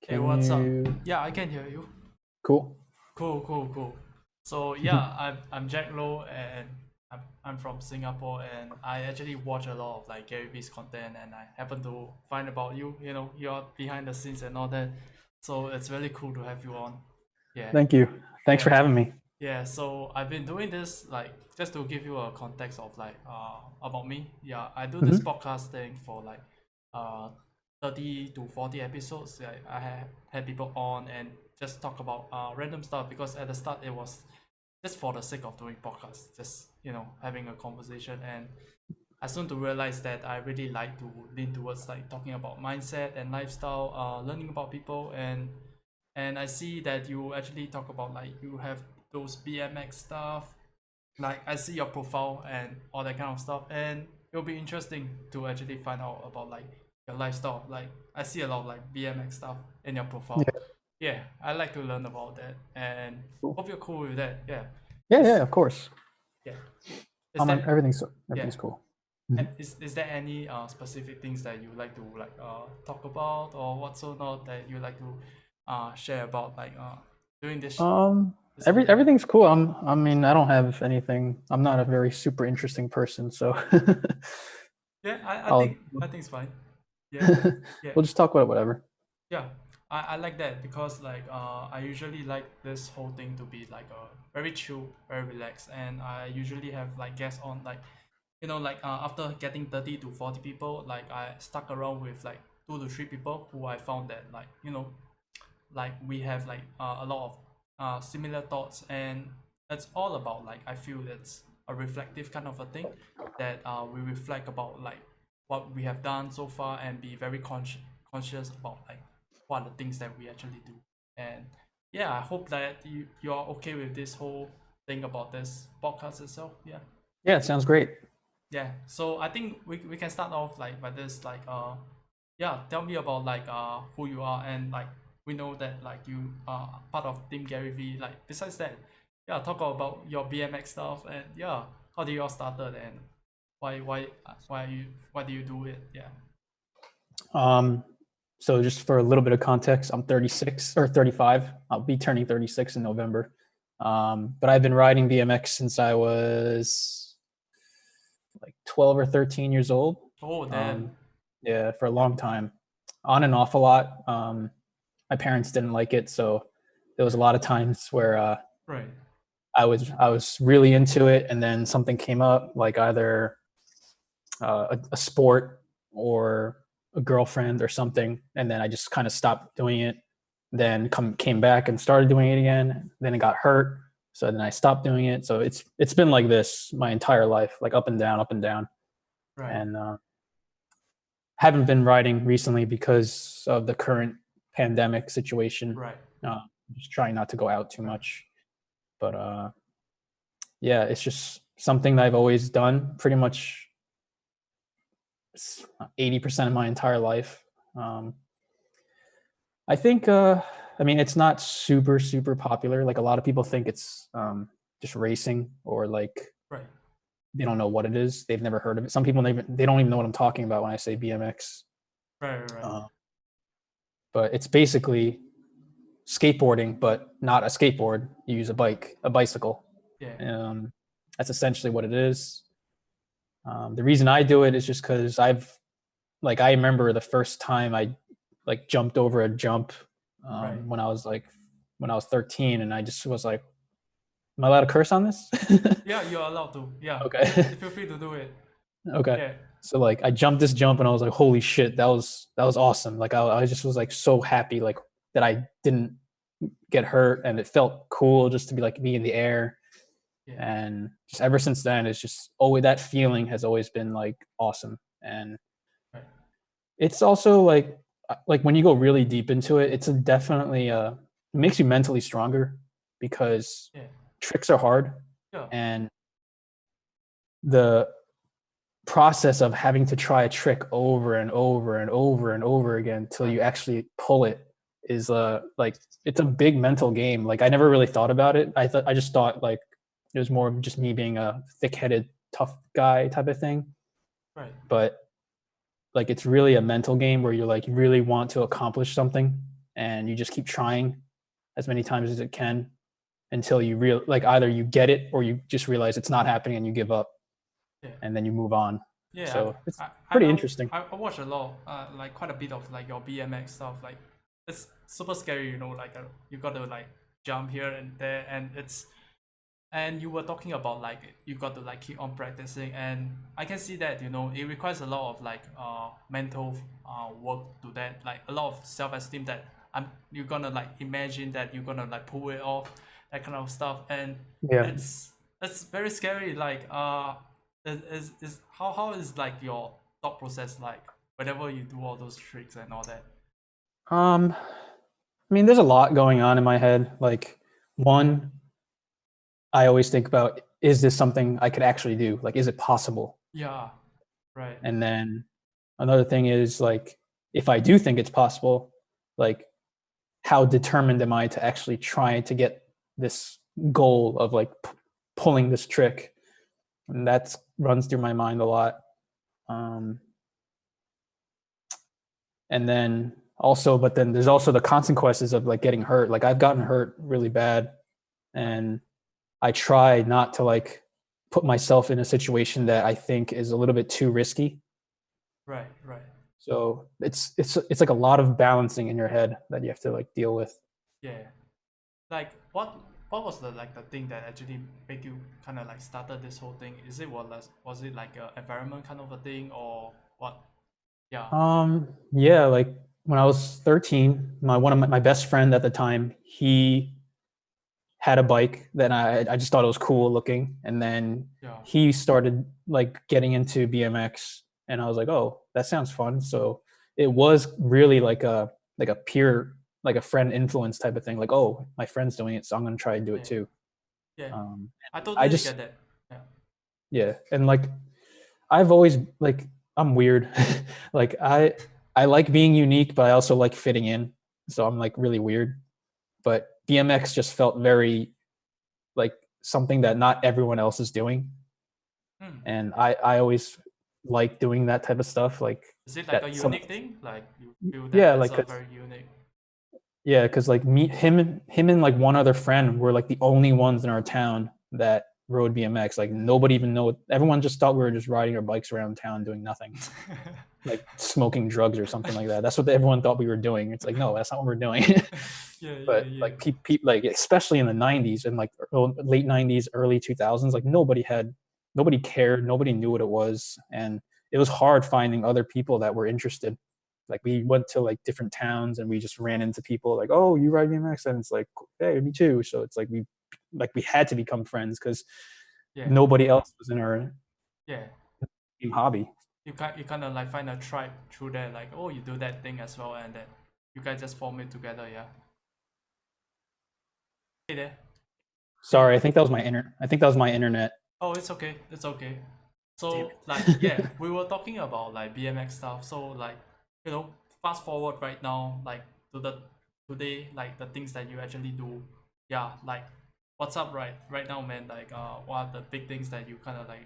Hey, Can what's up? you? Yeah, I can hear you. Cool. Cool. So yeah, I'm JackLoh and I'm from Singapore and I actually watch a lot of like Gary Vee's content and I happen to find about you. You know, you're behind the scenes and all that. So it's really cool to have you on. Yeah, Thank you. Thanks for yeah, having me. yeah. So I've been doing this like just to give you a context of like about me. Yeah, I do this Hmm. podcast thing for like uh 30 to 40 episodes. I have had people on and just talk about random stuff because at the start it was just for the sake of doing podcasts, just having a conversation. And I soon to realize that I really like to lean towards like talking about mindset and lifestyle, learning about people, and I see that you actually talk about like you have those BMX stuff. Like I see your profile and all that kind of stuff, and it'll be interesting to actually find out about like your lifestyle. Like I see a lot of like BMX stuff in your profile. Yeah. Yeah, I like to learn about that, and Cool. hope you're cool with that. Yeah, Yeah. is Yeah. Of course. yeah, is that yeah? Everything's cool. Hmm. Is there any specific things that you like to like talk about or whatsoever that you like to share about like during this whole thing? Everything's cool. I mean, I don't have anything. I'm not a very super interesting person, so Yeah, I I'll. think it's fine. Yeah, yeah, We'll just talk about whatever. yeah. I like that because like I usually like this whole thing to be like very chill, very relaxed, and I usually have like guests on like like after getting 30 to 40 people, like I stuck around with like 2 to 3 people who I found that like like we have like a lot of similar thoughts, and it's all about like I feel it's a reflective kind of a thing that we reflect about like what we have done so far and be very conscious about like what are the things that we actually do. And yeah, I hope that you're okay with this whole thing about this podcast itself. Yeah. Yeah, it sounds great. Yeah, so I think we can start off like by this like yeah, tell me about like who you are, and like we know that like you are part of Team Gary V. Like besides that, yeah, talk about your BMX stuff, and yeah, how did you all started, and why do you do it? Yeah. Um, so just for a little bit of context, I'm 36 or 35. I'll be turning 36 in November. But I've been riding BMX since I was like 12 or 13 years old. Oh damn. Um, yeah, for a long time, on and off a lot. My parents didn't like it, so there was a lot of times where Right. I was really into it, and then something came up, like either a sport or a girlfriend or something, and then I just kind of stopped doing it. Then came back and started doing it again. Then it got hurt, so then I stopped doing it. So it's been like this my entire life, like up and down, Right. and haven't been riding recently because of the current pandemic situation. Right. Uh, just trying not to go out too Right. much, but yeah, it's just something that I've always done pretty much 80% of my entire life. Um, I think, I mean, it's not super popular. Like a lot of people think it's just racing, or like Right. they don't know what it is. They've never heard of it. Some people they don't even know what I'm talking about when I say BMX. Right. Uh, but it's basically skateboarding, but not a skateboard. You use a bicycle. Yeah. Um, that's essentially what it is. The reason I do it is just because I remember the first time I like jumped over a jump Right. when I was 13, and I just was like, "Am I allowed to curse on this?" Yeah, you're allowed to. Yeah. Okay, Feel free to do it. okay. Yeah. So like I jumped this jump, and I was like, "Holy shit, that was awesome!" Like I just was like so happy like that I didn't get hurt, and it felt cool just to be in the air. Yeah. And just ever since then, it's just always that feeling has always been like awesome. And Right. it's also like when you go really deep into it, it's a definitely it makes you mentally stronger because Yeah. tricks are hard, Yeah. and the process of having to try a trick over and over and over and over again till Right. you actually pull it is like it's a big mental game. Like I never really thought about it. I just thought like it was more of just me being a thick-headed tough guy type of thing, Right. but like it's really a mental game where you really want to accomplish something, and you just keep trying as many times as it can until you like either you get it or you just realize it's not happening and you give up Yeah. and then you move on. Yeah, So it's I pretty I interesting. I watch a lot, like quite a bit of like your BMX stuff. Like it's super scary, you know. Like you got to like jump here and there, and you were talking about like you got to like keep on practicing, and I can see that you know it requires a lot of like mental work to that, like a lot of self esteem that you're gonna like imagine that you're gonna like pull it off, that kind of stuff, and Yeah. it's very scary. Like is how is like your thought process like whenever you do all those tricks and all that? I mean, there's a lot going on in my head. Like, one, I always think about, is this something I could actually do? Like, is it possible? Yeah, right. And then another thing is like, if I do think it's possible, like, how determined am I to actually try to get this goal of like pulling this trick? And that runs through my mind a lot. Um, and then also, but then there's also the consequences of like getting hurt. Like I've gotten hurt really bad, Right, and I try not to like put myself in a situation that I think is a little bit too risky. right, right. So it's like a lot of balancing in your head that you have to like deal with. Yeah. Like what was the like the thing that actually made you kind of like started this whole thing? Is it was it like a environment kind of a thing or what? Yeah. Yeah, like when I was 13, one of my best friend at the time, he had a bike that I just thought it was cool looking, and then Yeah. he started like getting into BMX, and I was like, oh, that sounds fun. So it was really like a peer, like a friend influence type of thing. Like, oh, my friend's doing it, so I'm gonna try and do it Yeah. too. Yeah. I And I totally just get that. Yeah. yeah, and like I've always like I'm weird. Like I like being unique, but I also like fitting in. So I'm like really weird. But BMX just felt very like something that not everyone else is doing, Hmm. and I always like doing that type of stuff. Like Is it like a that some unique thing? Like you feel that yeah, it's like a 'cause very unique. yeah, because like him and like one other friend were like the only ones in our town that rode BMX. Like nobody even know. Everyone just thought we were just riding our bikes around town doing nothing, like smoking drugs or something like that. That's what everyone thought we were doing. It's like no, that's not what we're doing. Yeah, yeah, But yeah. like like especially in the 90s and like late 90s, early 2000s, like nobody cared, nobody knew what it was, and it was hard finding other people that were interested. Like we went to like different towns and we just ran into people like, oh, you ride BMX, and it's like, hey, me too. So it's like we had to become friends because Yeah. nobody else was in our Yeah. same hobby. You kind of like find a tribe through that, like, oh, you do that thing as well, and then you guys just form it together, yeah. Hey there. Hey. Sorry, I think that was my internet. Oh, it's okay. It's okay. Damn So like it. yeah, we were talking about like BMX stuff. So like you know, fast forward right now, like to the today, like the things that you actually do. Yeah, like what's up right now, man? Like what are the big things that you kind of like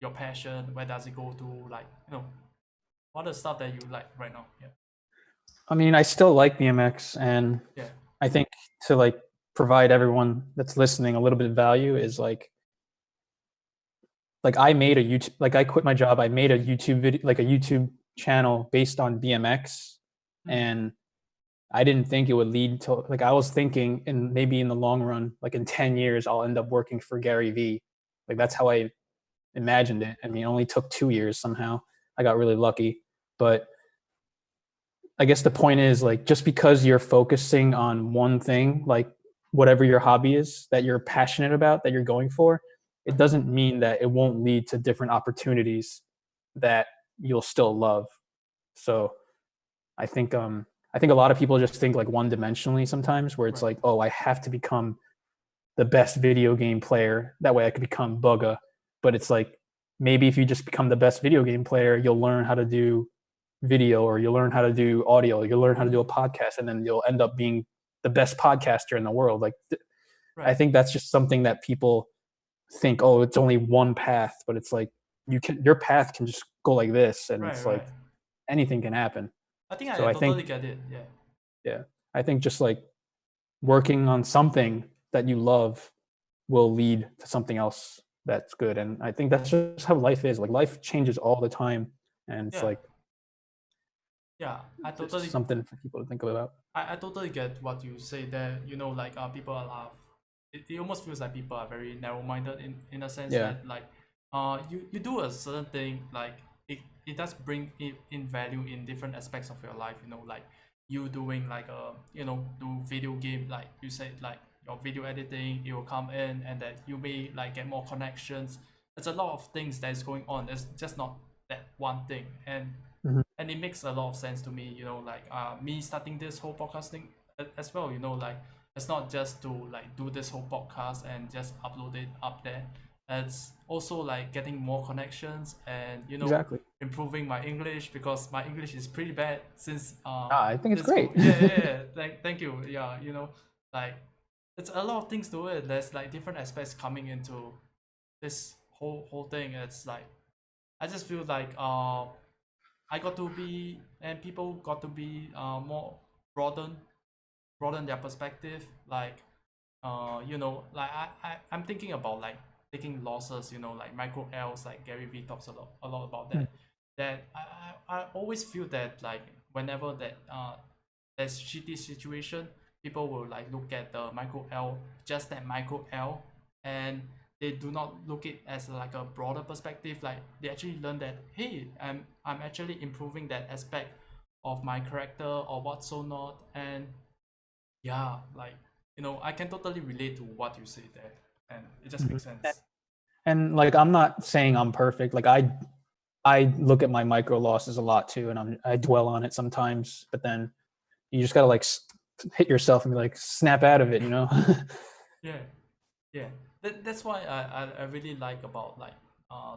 your passion? Where does it go to? Like you know, what are the stuff that you like right now? Yeah, I mean, I still like BMX, and yeah, I think to like provide everyone that's listening a little bit of value is like I made a YouTube, like I quit my job, I made a YouTube video, like a YouTube channel based on BMX, mm, and I didn't think it would lead to like I was thinking in maybe in the long run, like in 10 years, I'll end up working for Gary Vee. Like that's how I imagined it. I mean, it only took 2 years somehow. I got really lucky. But I guess the point is like just because you're focusing on one thing, like whatever your hobby is that you're passionate about, that you're going for, it right, doesn't mean that it won't lead to different opportunities that you'll still love. So I think I think a lot of people just think like one dimensionally sometimes where it's right, like, oh, I have to become the best video game player. That way I could become Bugga. But it's like maybe if you just become the best video game player, you'll learn how to do video or you'll learn how to do audio, you'll learn how to do a podcast, and then you'll end up being the best podcaster in the world. Like I right, think that's just something that people think, oh, it's only one path, but it's like your path can just go like this, and right, it's like right. anything can happen. I think So I I think totally get it. Yeah. Yeah. I think just like working on something that you love will lead to something else that's good. And I think that's just how life is. Like life changes all the time. And it's Yeah, like yeah, just something for people to think about. I totally get what you say there. You know, like people are, it almost feels like people are very narrow-minded in a sense Yeah. that like you do a certain thing like it does bring in value in different aspects of your life. You know, like you doing like do video game like you said like your video editing, it will come in and that you may like get more connections. There's a lot of things that is going on. It's just not that one thing, Mhm. and it makes a lot of sense to me, like me starting this whole podcasting as well, like it's not just to like do this whole podcast and just upload it up there. It's also like getting more connections and Exactly. improving my English because my English is pretty bad since I think it's since great. COVID. Yeah. Thank you. Yeah, like it's a lot of things to it. There's like different aspects coming into this whole thing. It's like I just feel like I got to be and people got to be more broaden broaden their perspective. Like like I'm thinking about like taking losses, like micro L's, like Gary Vee talks a lot about Hmm. that. That I always feel that like whenever that there's shitty situation, people will like look at the micro L, just that micro L, and they do not look it as like a broader perspective. Like they actually learn that hey, I'm actually improving that aspect of my character or what so not. And yeah, like I can totally relate to what you say there, and it just Mhm. makes sense. And like I'm not saying I'm perfect. Like I look at my micro losses a lot too, and I dwell on it sometimes. But then you just gotta like hit yourself and be like snap out of it, you know? Yeah, yeah. That's why I really like about like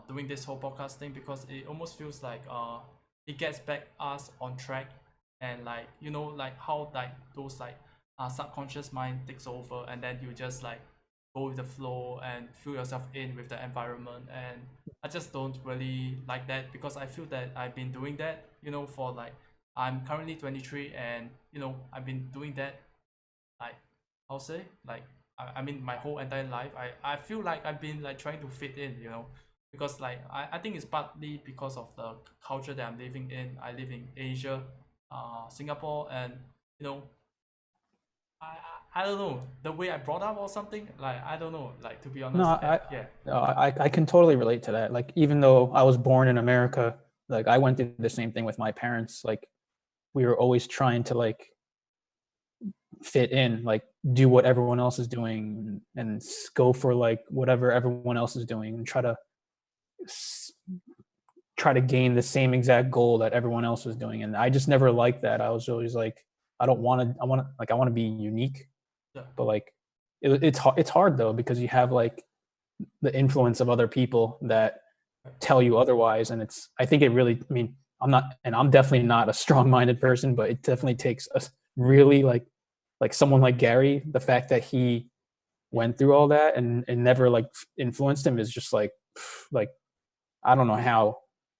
doing this whole podcast thing because it almost feels like it gets back us on track, and like like how like those like subconscious mind takes over, and then you just like go with the flow and feel yourself in with the environment. And I just don't really like that because I feel that I've been doing that for like I'm currently 23, and I've been doing that like I'll say like I mean my whole entire life. I feel like I've been like trying to fit in, because like I think it's partly because of the culture that I'm living in. I live in Asia, Singapore, and you know I don't know the way I brought up or something, like I don't know, like to be No, honest. Yeah, I can totally relate to that. Like even though I was born in America, like I went through the same thing with my parents. Like we were always trying to like fit in, like do what everyone else is doing and go for like whatever everyone else is doing and try to gain the same exact goal that everyone else was doing. And I just never liked that. I was always like, I want to be unique, yeah, but like it's hard though because you have like the influence of other people that right, tell you otherwise. And I think it really, I mean, I'm definitely not a strong minded person, but it definitely takes a really like someone like Gary, the fact that he yeah, went through all that and never like influenced him is just like I don't know how.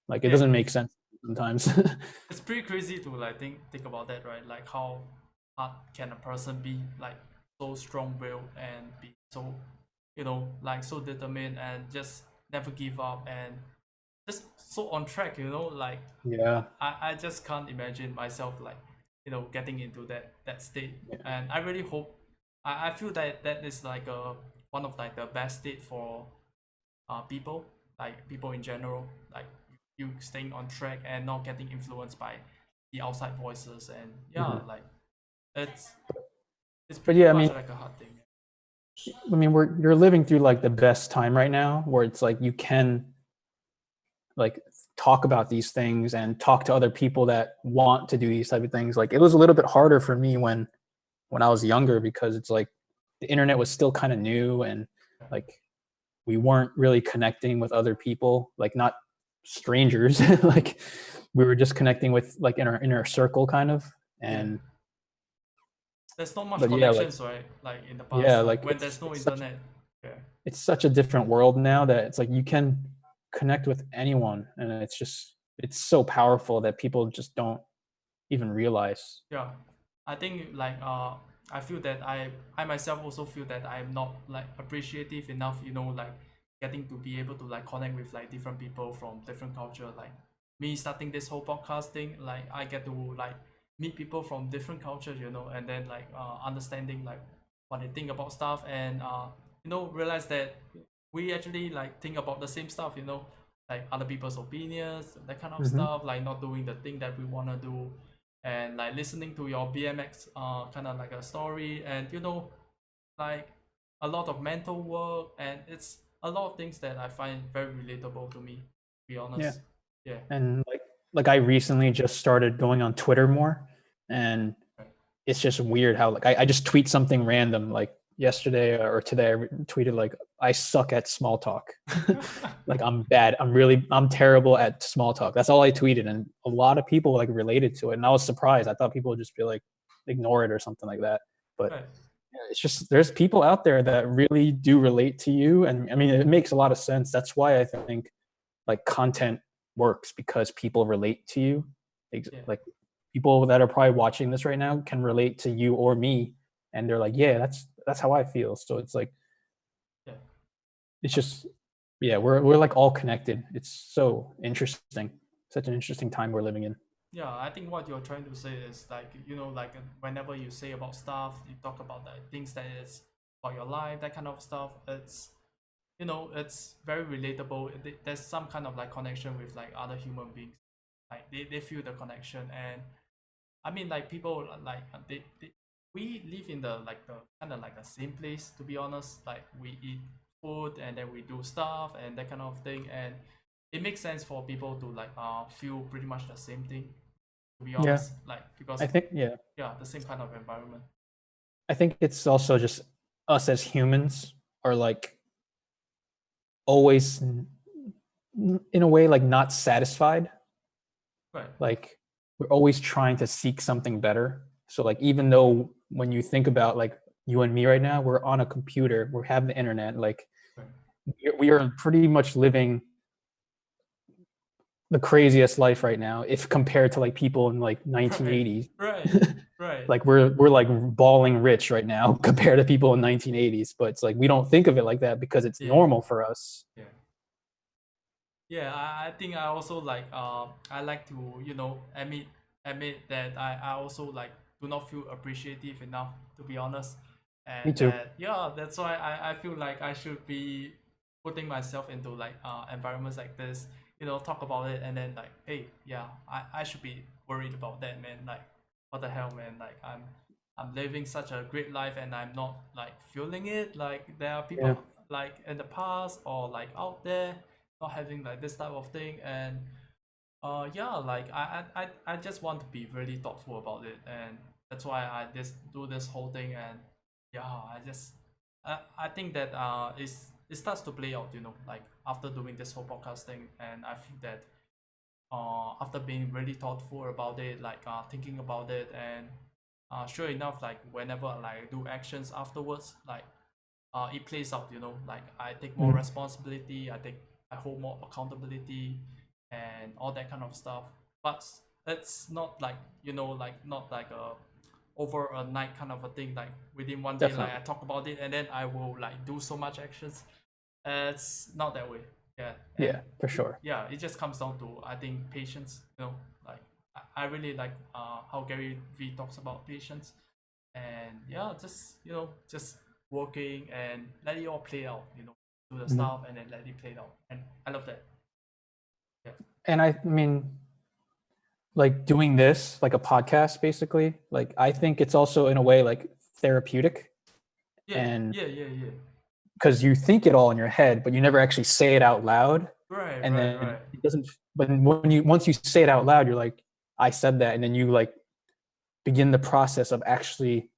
Like it yeah. doesn't make sense sometimes. It's pretty crazy to like think about that, right? Like how hard can a person be like so strong-willed and be so like so determined and just never give up and just so on track, like Yeah. I just can't imagine myself like getting into that state. Yeah. And I really hope I feel that that is like a one of like the best state for people, like people in general, like you staying on track and not getting influenced by the outside voices. And yeah, Mhm. like it's it's But pretty yeah, I much mean, like a hard thing. you're living through like the best time right now where it's like you can like talk about these things and talk to other people that want to do these type of things. Like it was a little bit harder for me when I was younger because it's like the internet was still kind of new and Yeah, like we weren't really connecting with other people, like not strangers. Like we were just connecting with like in our inner circle kind of. yeah. And There's not much but yeah, like connections, right? Like in the yeah, past, like like when there's no internet. Yeah, it's such a different world now that it's like you can connect with anyone and it's so powerful that people just don't even realize. yeah. I think like I feel that I myself also feel that I'm not like appreciative enough, like getting to be able to like connect with like different people from different culture. Like me starting this whole podcast thing, like I get to like meet people from different cultures, and then like understanding like what they think about stuff, and realize that we actually like think about the same stuff, like other people's opinions, that kind of Hmm. stuff, like not doing the thing that we want to do, and like listening to your BMX kind of like a story, and like a lot of mental work, and it's a lot of things that I find very relatable to me, to be Yeah. honest. Yeah. And like I recently just started going on Twitter more, and Right. it's just weird how like I just tweet something random like yesterday or today I tweeted like I suck at small talk. Like I'm bad. I'm terrible at small talk. That's all I tweeted, and a lot of people like related to it, and I was surprised. I thought people would just be like ignore it or something like that. But Right. yeah, it's just there's people out there that really do relate to you, and I mean it makes a lot of sense. That's why I think like content works because people relate to you. Yeah. Like people that are probably watching this right now can relate to you or me, and they're like, yeah, that's how I feel. So it's like Yeah. it's just yeah, we're like all connected. It's so interesting. Such an interesting time we're living in. Yeah, I think what you're trying to say is like, like whenever you say about stuff, you talk about the things that is about your life, that kind of stuff. It's very relatable. There's some kind of like connection with like other human beings. Like they feel the connection, and I mean like people like we live in the like the kind of like the same place, to be honest. Like we eat food, and then we do stuff and that kind of thing, and it makes sense for people to like feel pretty much the same thing, to be Yeah, honest, like I because think yeah, yeah, the same kind of environment. I think it's also just us as humans are like always in a way like not satisfied. Right. Like we're always trying to seek something better. So like even though when you think about like you and me right now, we're on a computer, we have the internet, like Right. we are pretty much living the craziest life right now if compared to like people in like Right. 1980s. Right. Right. Like we're like balling rich right now compared to people in 1980s, but it's like we don't think of it like that because it's Yeah. normal for us. Yeah. Yeah, I think I also like I like to admit that I also like do not feel appreciative enough, to be honest, Me and too. that yeah, that's why I feel like I should be putting myself into like environments like this, talk about it, and then like, hey, yeah, I should be worried about that, man. Like what the hell, man. Like I'm living such a great life, and I'm not like feeling it. Like there are Yeah. people like in the past or like out there not having like this type of thing, and yeah, like I just want to be really thoughtful about it, and that's why I just do this whole thing. And yeah, I think that it starts to play out, like after doing this whole podcast thing, and I feel that after being really thoughtful about it, like thinking about it, and sure enough, like whenever like I do actions afterwards, like it plays out, like I take more Mm. responsibility, I hold more accountability, and all that kind of stuff. But it's not like, like not like a over a night kind of a thing, like within one day, like I Definitely. talk about it and then I will like do so much actions. It's not that way. Yeah. And Yeah, for sure. yeah, it just comes down to, I think, patience, like I really like how Gary V talks about patience, and yeah, just working and let it all play out, do the Mhm. stuff and then let it play out, and I love that. Yeah. And I mean, like doing this, like a podcast, basically, like I think it's also in a way like therapeutic, Yeah. and Yeah. Yeah. Yeah. because you think it all in your head, but you never actually say it out loud, Right. and Right. then Right. it doesn't. But when you once you say it out loud, you're like, I said that, and then you like begin the process of actually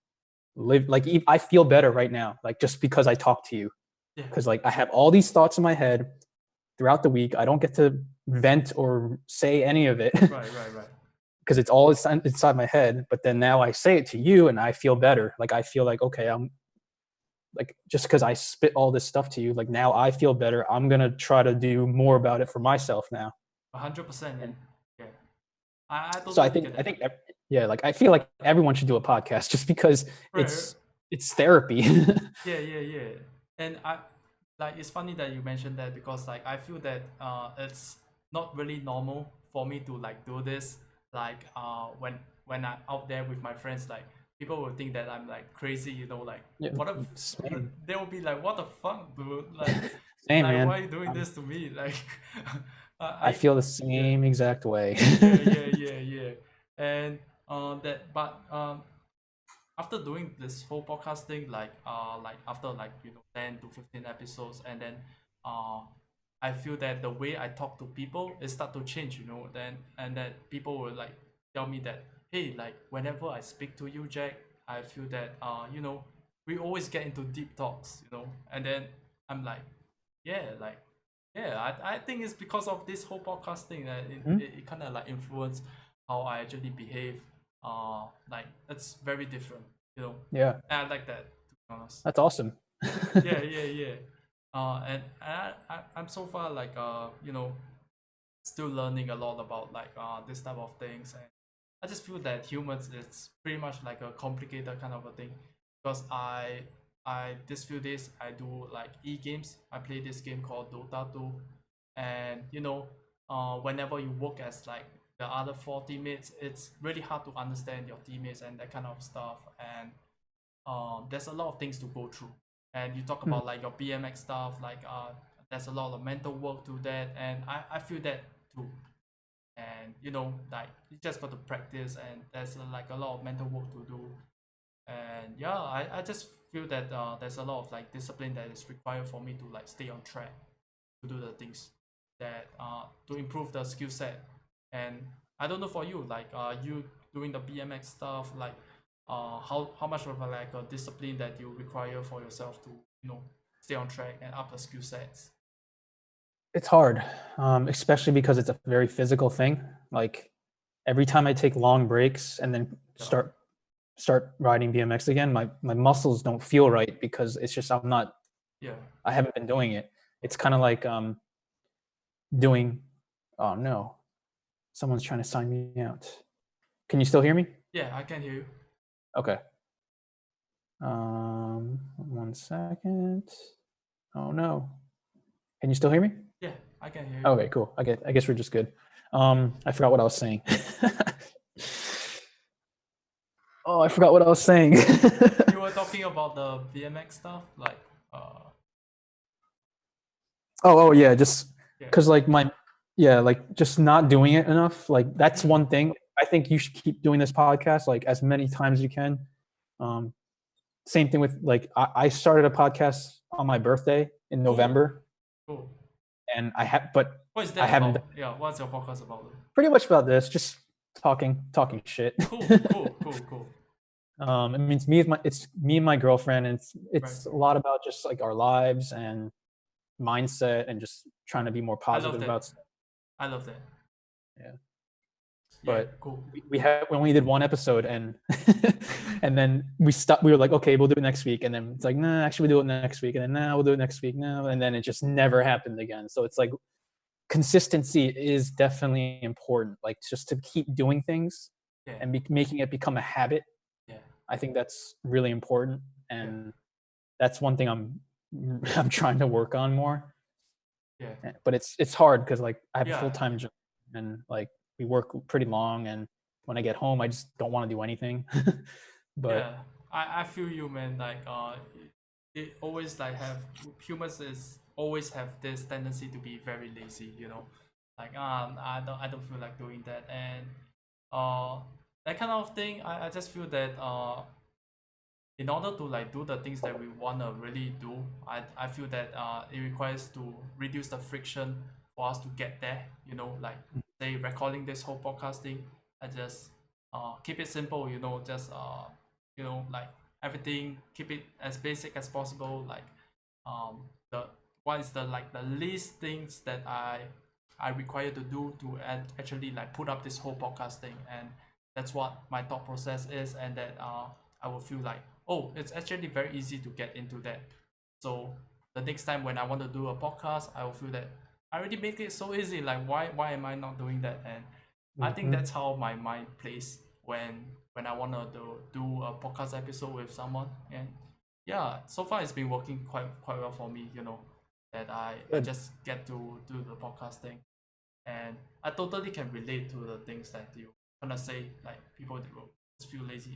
live. Like I feel better right now, like just because I talk to you, Yeah. because like I have all these thoughts in my head throughout the week. I don't get to vent or say any of it Right. Right. Right. because it's all inside my head. But then now I say it to you, and I feel better. Like I feel like okay, I'm like just because I spit all this stuff to you, like now I feel better. I'm gonna try to do more about it for myself now. 100%, man. And Yeah. I so totally get I that. think yeah, like I feel like everyone should do a podcast just because Right. it's therapy. Yeah, yeah, yeah. And I like it's funny that you mentioned that because like I feel that it's not really normal for me to like do this like when I'm out there with my friends, like people will think that I'm like crazy, like Yeah, what if same, they will be like what the fuck, dude, same, like man. why are you doing this to me, like I I feel the yeah, same exact way. yeah, yeah, yeah, yeah. And that but after doing this whole podcasting, like after like 10 to 15 episodes, and then uh I feel that the way I talk to people it start to change, then and that people will like tell me that, hey, like whenever I speak to you, Jack, I feel that we always get into deep talks, and then I'm like, yeah, like yeah, I think it's because of this whole podcasting that Hmm? it kind of like influence how I actually behave. Like it's very different, Yeah, and I like that, to be honest. that's awesome. Yeah, yeah, yeah. And I'm so far like still learning a lot about like this type of things, and I just feel that humans it's pretty much like a complicated kind of a thing because I this few days I do like e-games. I play this game called Dota 2, and whenever you work as like the other four teammates, it's really hard to understand your teammates and that kind of stuff, and there's a lot of things to go through. And you talk Hmm. about like your BMX stuff, like there's a lot of mental work to that, and I feel that too. And like you just got to practice, and there's like a lot of mental work to do. And yeah, I just feel that there's a lot of like discipline that is required for me to like stay on track to do the things that to improve the skill set. And I don't know for you, like you doing the BMX stuff, like how much of a like a discipline that you require for yourself to stay on track and up the skill sets. It's hard, especially because it's a very physical thing. Like every time I take long breaks and then Yeah, start riding BMX again, my muscles don't feel right because it's just yeah, I haven't been doing it. It's kind of like doing. Oh no, someone's trying to sign me out. Can you still hear me? yeah. I can hear you. Okay. 1 second. Oh no. Can you still hear me? Yeah, I can hear you. Okay, cool. I guess we're just good. I forgot what I was saying. Oh, I forgot what I was saying. You were talking about the BMX stuff, like Oh yeah, just yeah. because like yeah, like just not doing it enough. Like that's Mm-hmm. one thing. I think you should keep doing this podcast like as many times as you can. Um, Same thing with like I started a podcast on my birthday in Cool, November, cool. and but What is I that haven't done about? Yeah, what's your podcast about? pretty much about this, just talking shit. Cool, cool, cool, cool. It means it's me and my girlfriend, and Right. it's a lot about just like our lives and mindset and just trying to be more I love positive that. about stuff. I love that. Yeah. Yeah, But cool. we only did one episode, and and then we stopped. We were like, okay, we'll do it next week, and then it's like, nah, actually, we'll do it next week, and then nah, we'll do it next week, no, and then it just never happened again. So it's like consistency is definitely important, like just to keep doing things Yeah, and making it become a habit. yeah, I think that's really important, yeah, and that's one thing I'm trying to work on more. yeah, But it's hard because like I have a yeah, full-time job, and like we work pretty long, and when I get home I just don't want to do anything. But yeah. I feel you, man. Like it always like have humans is always have this tendency to be very lazy. Like I don't feel like doing that, and uh that kind of thing. I just feel that in order to like do the things that we want to really do, I feel that it requires to reduce the friction for us to get there, like say recording this whole podcasting. I just keep it simple, just like everything, keep it as basic as possible, like the what is the like the least things that I require to do to actually like put up this whole podcasting. And that's what my thought process is, and that I will feel like, oh, it's actually very easy to get into that. So the next time when I want to do a podcast, I will feel that I already make it so easy. Like why am I not doing that? And I think mhm. that's how my mind plays when I want to do a podcast episode with someone. And yeah, so far it's been working quite well for me, that I Good. just get to do the podcasting, and I totally can relate to the things that you want to say, like people that will just feel lazy,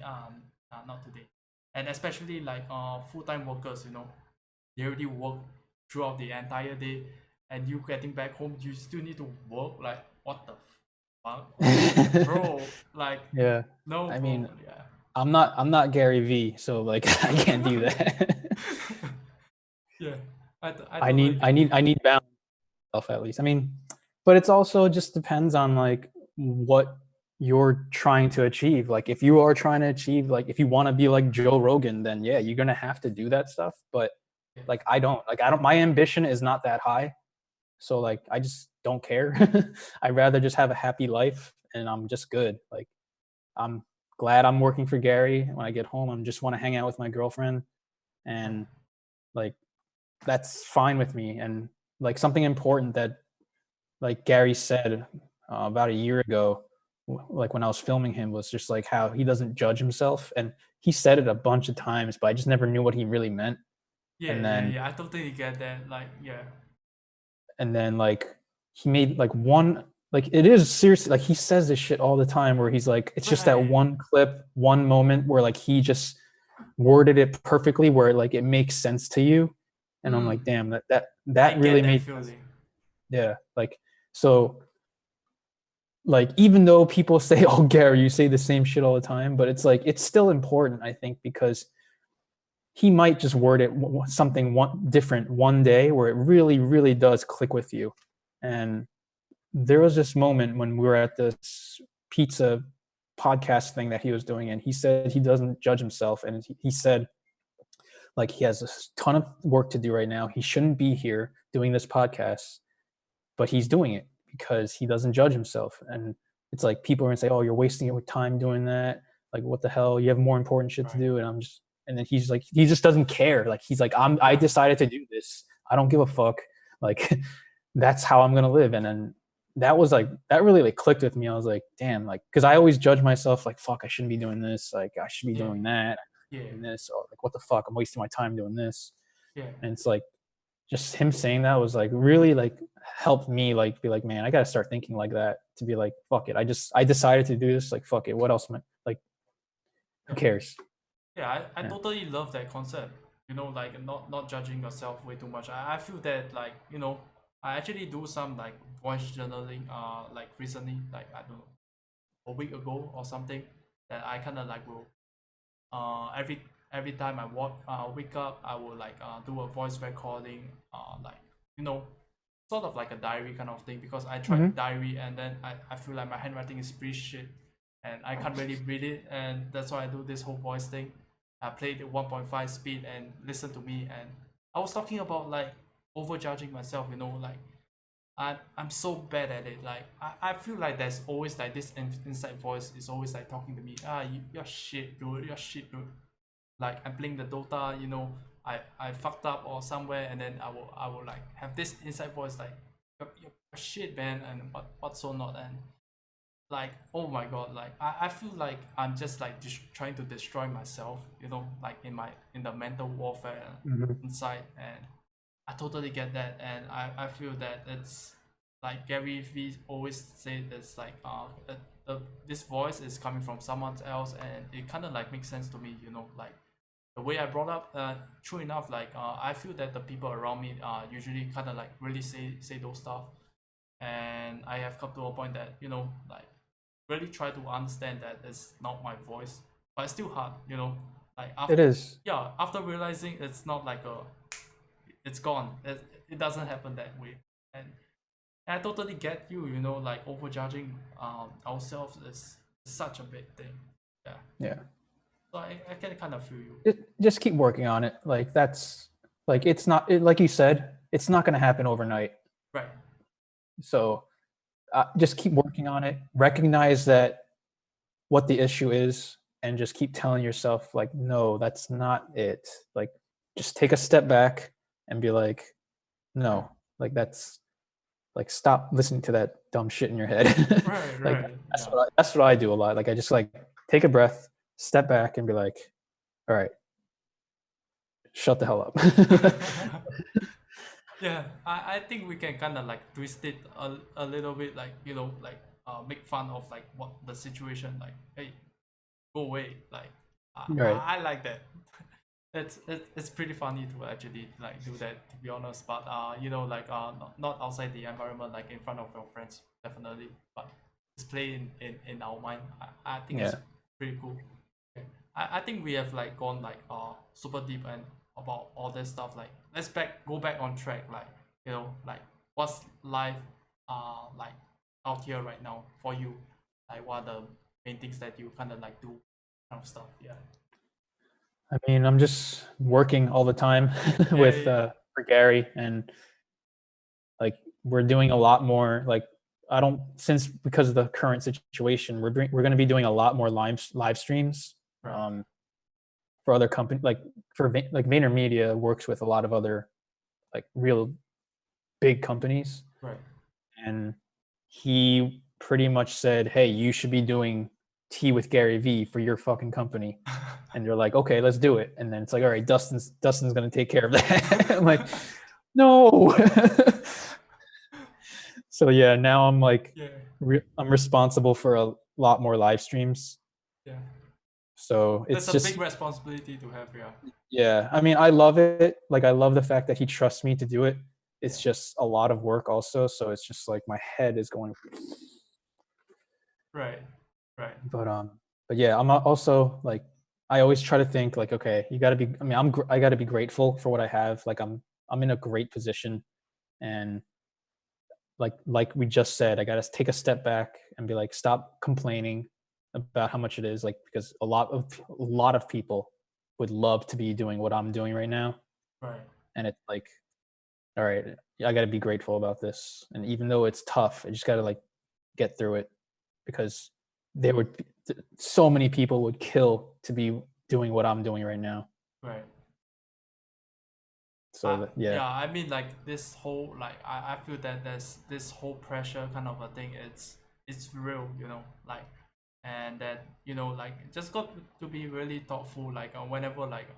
not today. And especially like full-time workers, they already work throughout the entire day, and you getting back home, you still need to work. Like, what the fuck? Like, bro, like, Yeah. no, I bro, mean, yeah. I'm not Gary V, so like I can't do that. Yeah, I I totally need I get need it. I need balance myself at least. I mean, but it's also just depends on like what you're trying to achieve. Like if you are trying to achieve, like if you want to be like Joe Rogan, then yeah, you're gonna have to do that stuff. But Yeah, like I don't my ambition is not that high. So like I just don't care. I'd rather just have a happy life and I'm just good. Like I'm glad I'm working for Gary. When I get home, I just want to hang out with my girlfriend right. and like that's fine with me. And like something important that like Gary said about a year ago, like when I was filming him, was just like how he doesn't judge himself. And he said it a bunch of times, but I just never knew what he really meant. Yeah, And yeah, then yeah. I totally get that. Like, yeah, like he made like one like it is seriously like he says this shit all the time where he's like it's just that right. one clip, one moment where like he just worded it perfectly where like it makes sense to you. And I'm like, Mm, damn, that I that get really that made sense. feeling. Yeah. Like so like even though people say, "Oh, Gary, you say the same shit all the time," but it's like it's still important, I think, because he might just word it something one different one day where it really, really does click with you. And there was this moment when we were at this pizza podcast thing that he was doing, and he said he doesn't judge himself, and he said like he has a ton of work to do right now. He shouldn't be here doing this podcast, but he's doing it because he doesn't judge himself. And it's like people are gonna say, "Oh, you're wasting your time doing that. Like, what the hell? You have more important shit to Right, do." And I'm just, and then he's like, he just doesn't care. Like, he's like, I right. decided to do this. I don't give a fuck. Like, that's how I'm gonna live. And then that was like, that really like clicked with me. I was like, damn, like, because I always judge myself, like, fuck, I shouldn't be doing this. Like, I should be Yeah, doing that, yeah, and this, or like, what the fuck? I'm wasting my time doing this. yeah, And it's like just him saying that was like really like helped me like be like, man, I gotta start thinking like that to be like, fuck it. I decided to do this. Like, fuck it. What else am I like? Who yeah. cares? Yeah, I Yeah. totally love that concept. Like not judging yourself way too much. I feel that like, I actually do some like voice journaling like recently, like I don't know, a week ago or something, that I kinda like will every time I wake up, I will like do a voice recording, like, you know sort of like a diary kind of thing, because I tried Mm-hmm. diary, and then I feel like my handwriting is pretty shit, and I can't really read it, and that's why I do this whole voice thing. I played at 1.5 speed and listen to me, and I was talking about like overjudging myself, like I'm so bad at it. Like I feel like there's always like this inside voice is always like talking to me. You're shit, dude. You're shit, dude. Like I'm playing the Dota, I fucked up or somewhere, and then I will like have this inside voice like you're shit, man, and what so not. And like, oh my god, like I feel like I'm just like trying to destroy myself, like in the mental warfare Mm-hmm. inside. And I totally get that, and I feel that it's like Gary Vee always say it's like this voice is coming from someone else, and it kind of like makes sense to me, like the way I brought up. True enough, like I feel that the people around me usually kind of like really say those stuff, and I have come to a point that like really try to understand that it's not my voice, but it's still hard, like It after, is. yeah, after realizing it's not like it's gone. It doesn't happen that way. And I totally get you, like overjudging ourselves is such a big thing. Yeah. Yeah. So I can kind of feel you. Just keep working on it. Like that's like it's not like you said, it's not gonna happen overnight. Right. So just keep working on it. Recognize that what the issue is, and just keep telling yourself like, no, that's not it. Like, just take a step back and be like, Right. no, like that's like stop listening to that dumb shit in your head. Right, Like right. that's Yeah. what I do a lot. Like I just like take a breath, step back, and be like, all right, shut the hell up. Yeah, I think we can kind of like twist it a little bit, like, like make fun of like what the situation, like, hey, go away, like, Right. I like that. It's pretty funny to actually like do that, to be honest, but like not outside the environment, like in front of your friends, definitely, but just play in our mind. I think it's Yeah. pretty cool. Okay. I think we have like gone like super deep and about all this stuff. Like, let's go back on track. Like, like what's life like out here right now for you? Like, what are the main things that you kind of like do, kind of stuff? Yeah. I mean, I'm just working all the time Yeah, with yeah, for Gary, and like we're doing a lot more. Like I don't since because of the current situation, we're going to be doing a lot more live streams right, for other companies. Like like VaynerMedia works with a lot of other like real big companies, right. and he pretty much said, "Hey, you should be doing tea with Gary V for your fucking company." And they're like, "Okay, let's do it." And then it's like, "All right, Dustin's gonna take care of that." I'm like, "No." So yeah, now I'm like, Yeah, I'm responsible for a lot more live streams. yeah. So That's it's a big just, responsibility to have. Yeah, yeah. I mean, I love it. Like, I love the fact that he trusts me to do it. yeah. It's just a lot of work, also. So it's just like my head is going. Right, right, But but yeah, I'm also like, I always try to think like, okay, you got to be. I mean, I got to be grateful for what I have. Like, I'm in a great position, and like we just said, I got to take a step back and be like, stop complaining about how much it is, like, because a lot of people would love to be doing what I'm doing right now, right. and it's like, all right, I got to be grateful about this, and even though it's tough, I just got to like get through it, because there would so many people would kill to be doing what I'm doing right now. Right. So yeah. Yeah, I mean, like this whole, like, I feel that there's this whole pressure kind of a thing. It's real, like, and that, like, just got to be really thoughtful, like, whenever, like,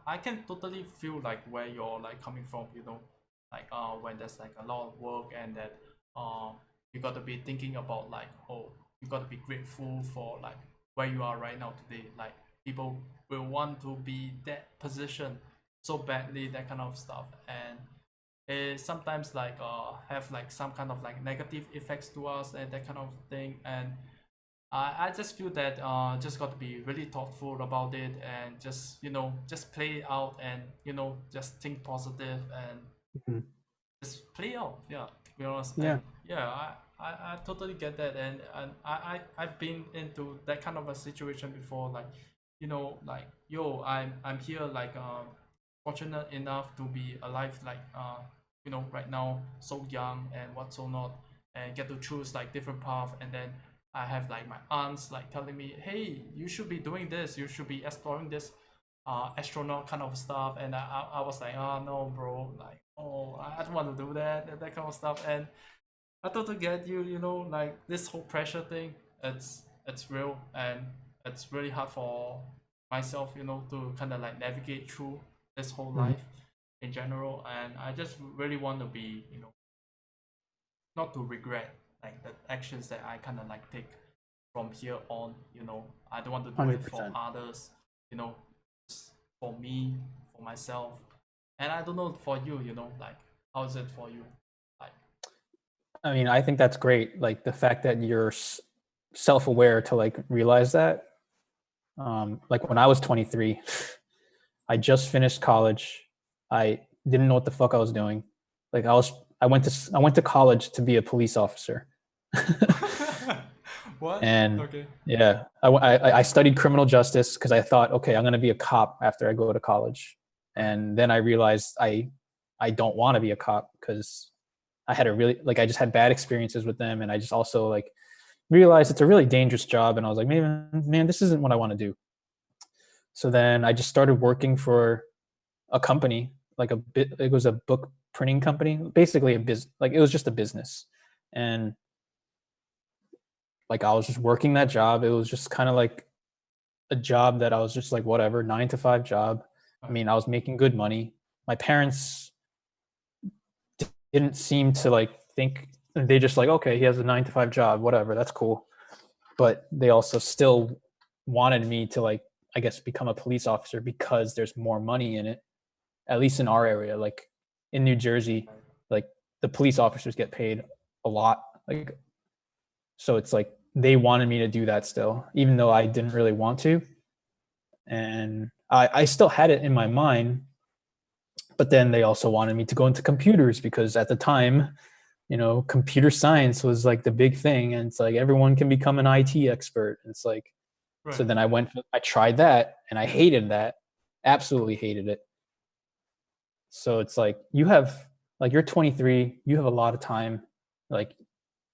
I can totally feel like where you're like coming from, like, when there's like a lot of work, and that you got to be thinking about like, oh, you got to be grateful for like where you are right now today. Like, people will want to be that position so badly, that kind of stuff, and it sometimes like have like some kind of like negative effects to us, and that kind of thing. And I just feel that just got to be really thoughtful about it, and just just play it out, and just think positive, and Mhm. just play out. Yeah, to be honest. Yeah. And yeah, I totally get that. And I've been into that kind of a situation before, like, like, yo, I'm here, like, fortunate enough to be alive, like, right now, so young and what so not, and get to choose like different path. And then I have like my aunts like telling me, hey, you should be doing this, you should be exploring this astronaut kind of stuff. And I was like, oh no, bro, like, oh, I don't want to do that kind of stuff. And I totally get you, like this whole pressure thing, it's real, and it's really hard for myself, to kind of like navigate through this whole Mhm. life in general. And I just really want to be, not to regret like the actions that I kind of like take from here on. I don't want to do it for 100%. others, you know just for me, for myself. And I don't know for you, like, how is it for you, like? I mean, I think that's great. Like the fact that you're self-aware to like realize that. Like when I was 23, I just finished college. I didn't know what the fuck I was doing. Like I went to college to be a police officer. What? And Okay. yeah, I studied criminal justice because I thought, okay, I'm going to be a cop after I go to college. Right. And then I realized I don't want to be a cop because I had a really like I just had bad experiences with them, and I just also like realized it's a really dangerous job, and I was like, man, this isn't what I want to do. So then I just started working for a company, like it was a book printing company, basically like it was just a business. And like I was just working that job. It was just kind of like a job that I was just like whatever, 9 to 5 job. I Right. mean, I was making good money. My parents didn't seem to like think, they just like, okay, he has a 9 to 5 job, whatever, that's cool. But they also still wanted me to like, I guess, become a police officer because there's more money in it, at least in our area. Like in New Jersey, Right. like the police officers get paid a lot. Like, so it's like they wanted me to do that still, even though I didn't really want to. And I still had it in my mind, but then they also wanted me to go into computers because at the time, computer science was like the big thing, and it's like everyone can become an IT expert. And it's like, so Right. then I tried that, and I hated that, absolutely hated it. So it's like you're 23, you have a lot of time. Like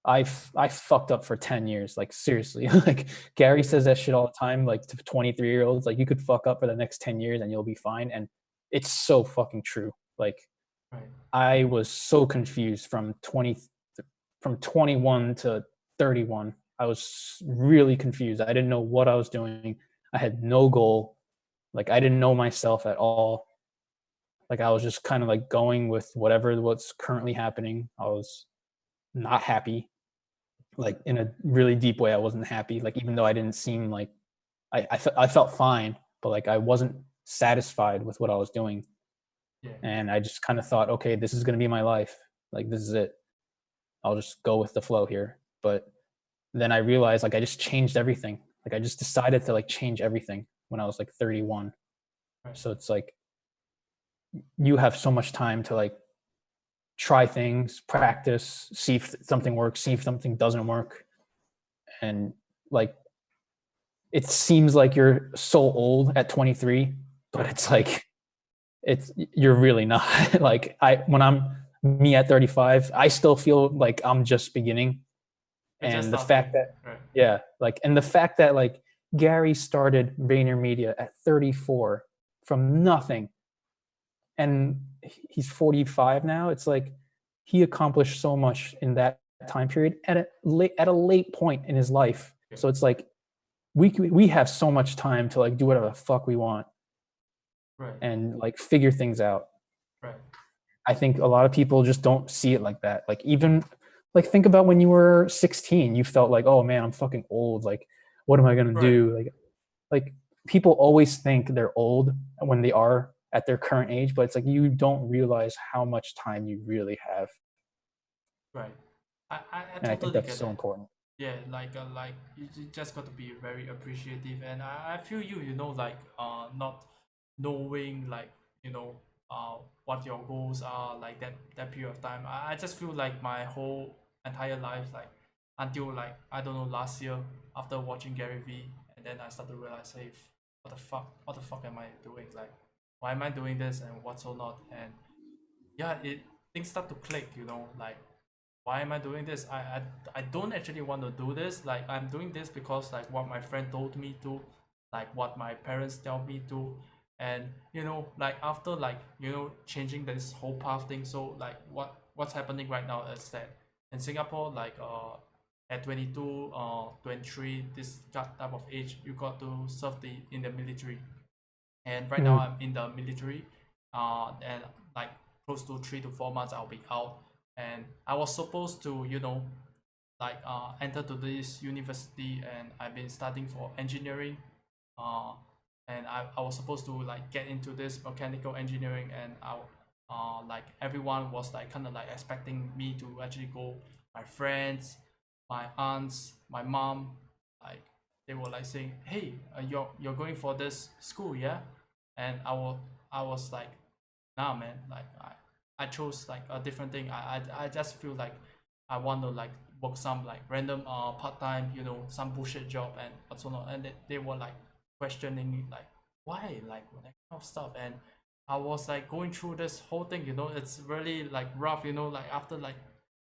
I fucked up for 10 years, like seriously. Like Gary Yeah. says that shit all the time, like to 23-year-olds, like you could fuck up for the next 10 years and you'll be fine. And it's so fucking true. Like Right. I was so confused from 21 to 31. I was really confused. I didn't know what I was doing. I had no goal. Like I didn't know myself at all. Like I was just kind of like going with what's currently happening. I was not happy. Like in a really deep way, I wasn't happy. Like even though I didn't seem like I felt fine, but like I wasn't satisfied with what I was doing. Yeah. And I just kind of thought, okay, this is going to be my life. Like this is it. I'll just go with the flow here. But then I realized like I just changed everything. Like I just decided to like change everything when I was like 31. Right. So it's like you have so much time to like try things, practice, see if something works, see if something doesn't work. And like it seems like you're so old at 23, but Right. it's like you're really not. Like when I'm me at 35, I still feel like I'm just beginning. You're just And the starting. fact that Right. yeah, like and the fact that like Gary started VaynerMedia at 34 from nothing, and he's 45 now. It's like he accomplished so much in that time period at a late point in his life. Yeah. So it's like we have so much time to like do whatever the fuck we want Right. and like figure things out. Right. I think a lot of people just don't see it like that. Like even like think about when you were 16, you felt like, oh man, I'm fucking old. Like what am I gonna Right. do? Like people always think they're old when they are at their current age, but it's like you don't realize how much time you really have. Right. I And I think totally that's get so that. important. Yeah, like you just got to be very appreciative, and I feel like not knowing like what your goals are like that period of time. I just feel like my whole entire life like until like I don't know last year after watching Gary V, and then I start to realize, hey, what the fuck am I doing? Like why am I doing this and what's or not? And yeah, it things start to click, like why am I doing this? I don't actually want to do this. Like I'm doing this because like what my friend told me to, like what my parents tell me to, and like after like changing this whole path thing. So like what's happening right now is that in Singapore, like at 22, 23, this type of age, you got to serve in the military. And right now Mm, I'm in the military, and like close to 3 to 4 months I'll be out. And I was supposed to like enter to this university, and I've been studying for engineering, uh, and I was supposed to like get into this mechanical engineering, and like everyone was like kind of like expecting me to actually go. My friends, my aunts, my mom, like they were like saying, hey, you're going for this school, yeah? And I was like, nah man, like I chose like a different thing. I just feel like I want to like work some like random part-time, some bullshit job and what's not. And they were like questioning me like why, like that kind of stuff. And I was like going through this whole thing, it's really like rough, like after like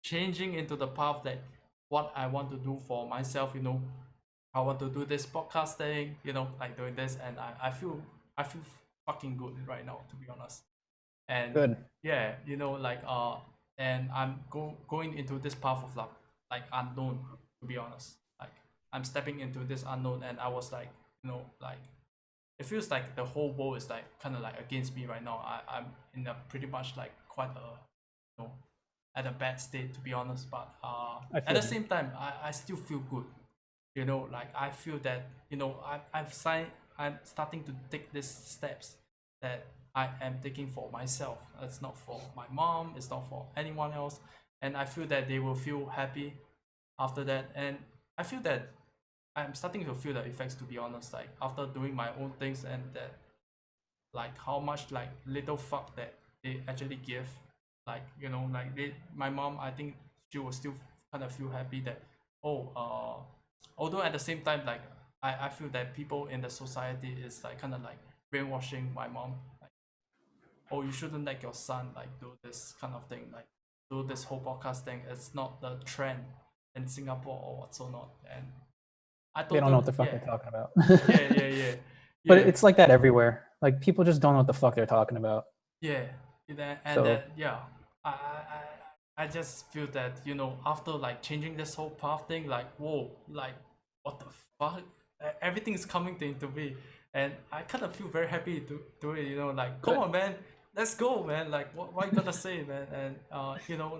changing into the path that what I want to do for myself, I want to do this podcast thing, like doing this, and I feel fucking good right now, to be honest. And good. yeah, like and I'm going into this path of like unknown, to be honest. Like I'm stepping into this unknown, and I was like, like it feels like the whole world is like kind of like against me right now. I'm in a pretty much like quite a at a bad state, to be honest. But I at feel the that. same time, I still feel good. Like I feel that I'm starting to take these steps that I am taking for myself. It's not for my mom. It's not for anyone else. And I feel that they will feel happy after that. And I feel that I'm starting to feel the effects, to be honest. Like after doing my own things, and that like how much like little fuck that they actually give, like like my mom, I think she will still kind of feel happy that, oh, although at the same time, like I feel that people in the society is like kind of like brainwashing my mom, like, oh, you shouldn't let your son like do this kind of thing, like do this whole podcast thing. It's not the trend in Singapore or what's or not. And I They don't know totally, what the fuck yeah, they're talking about. yeah, But yeah. it's like that everywhere. Like people just don't know what the fuck they're talking about. Yeah, and So that, yeah, I, I I just feel that after like changing this whole path thing, like whoa, like what the fuck, everything is coming into me, and I kind of feel very happy to do it. Like come good. on, man, let's go, man. Like what you gonna say, man? And